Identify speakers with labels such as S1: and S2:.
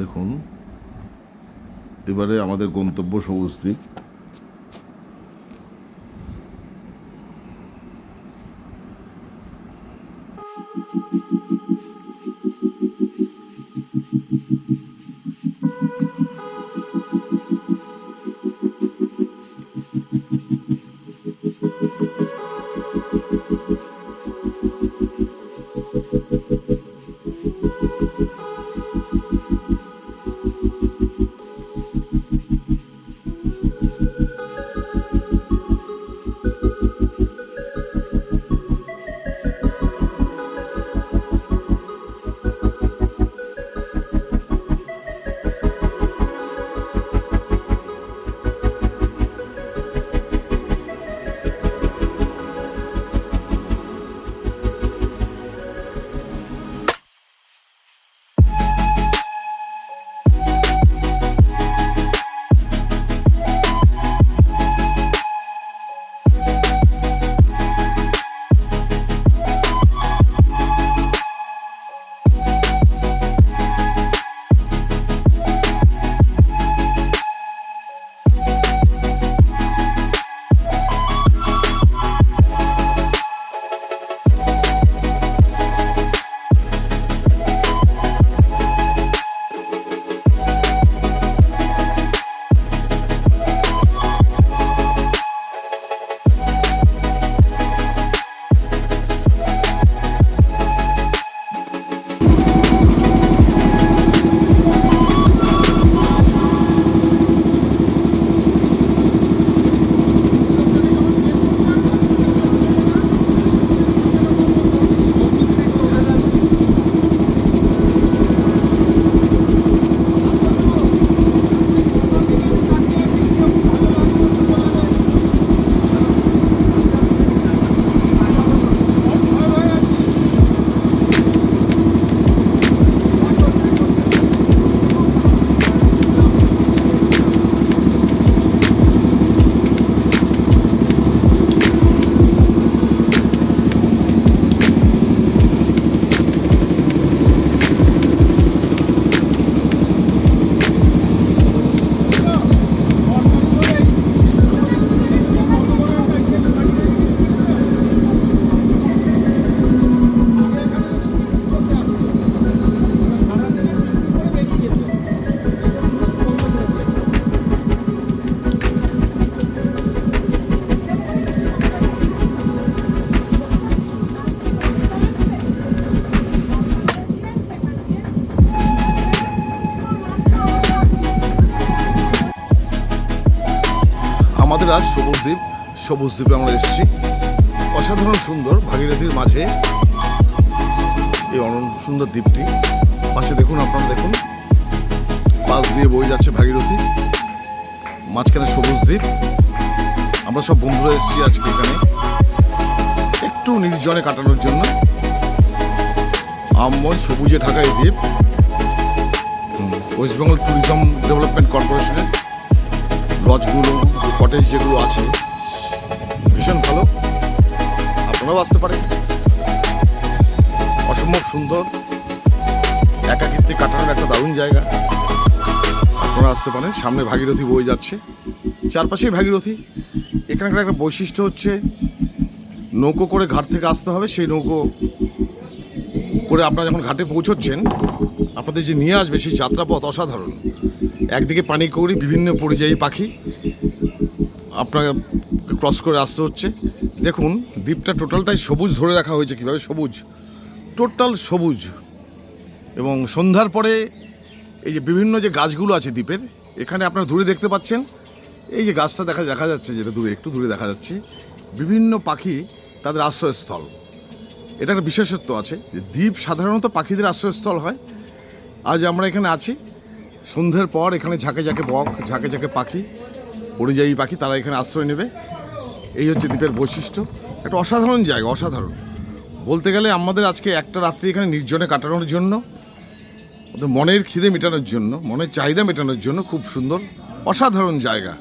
S1: দেখুন, এবারে আমাদের গন্তব্য সবুজ দ্বীপ। আমাদের আজ সবুজ দ্বীপে আমরা এসেছি। অসাধারণ সুন্দর, ভাগীরথীর মাঝে এই সুন্দর দ্বীপটি। পাশে দেখুন, আপনারা দেখুন, পাশ দিয়ে বয়ে যাচ্ছে ভাগীরথী, মাঝখানে সবুজ দ্বীপ। আমরা সব বন্ধুরা এসেছি আজকে এখানে একটু নির্জনে কাটানোর জন্য। আমময় সবুজে ঢাকা এই দ্বীপ ওয়েস্ট বেঙ্গল ট্যুরিজম ডেভেলপমেন্ট কর্পোরেশনের লজগুলো, কটেজ যেগুলো আছে ভীষণ ভালো, আপনারাও আসতে পারেন। অসম্ভব সুন্দর, একাকিত্বে কাটানোর একটা দারুণ জায়গা, আপনারা আসতে পারেন। সামনে ভাগীরথী বয়ে যাচ্ছে, চারপাশেই ভাগীরথী। এখানকার একটা বৈশিষ্ট্য হচ্ছে নৌকো করে ঘাট থেকে আসতে হবে। সেই নৌকো করে আপনারা যখন ঘাটে পৌঁছচ্ছেন, আপনাদের যে নিয়ে আসবে সেই যাত্রাপথ অসাধারণ। একদিকে পানি কৌড়ি, বিভিন্ন পরিযায়ী পাখি আপনাকে ক্রস করে আসতে হচ্ছে। দেখুন, দ্বীপটা টোটালটাই সবুজ ধরে রাখা হয়েছে। কীভাবে সবুজ, টোটাল সবুজ। এবং সন্ধ্যার পরে এই যে বিভিন্ন যে গাছগুলো আছে দ্বীপের, এখানে আপনারা দূরে দেখতে পাচ্ছেন, এই যে গাছটা দেখা যাচ্ছে, যেটা দূরে একটু দূরে দেখা যাচ্ছে, বিভিন্ন পাখি তাদের আশ্রয়স্থল। এটা একটা বিশেষত্ব আছে যে দ্বীপ সাধারণত পাখিদের আশ্রয়স্থল হয়। আজ আমরা এখানে আছি, সন্ধ্যের পর এখানে ঝাঁকে ঝাঁকে বক, ঝাঁকে ঝাঁকে পাখি, পরিযায়ী পাখি, তারা এখানে আশ্রয় নেবে। এই হচ্ছে দ্বীপের বৈশিষ্ট্য। একটা অসাধারণ জায়গা, অসাধারণ বলতে গেলে। আমাদের আজকে একটা রাত্রি এখানে নির্জনে কাটানোর জন্য, মনের খিদে মেটানোর জন্য, মনের চাহিদা মেটানোর জন্য খুব সুন্দর অসাধারণ জায়গা।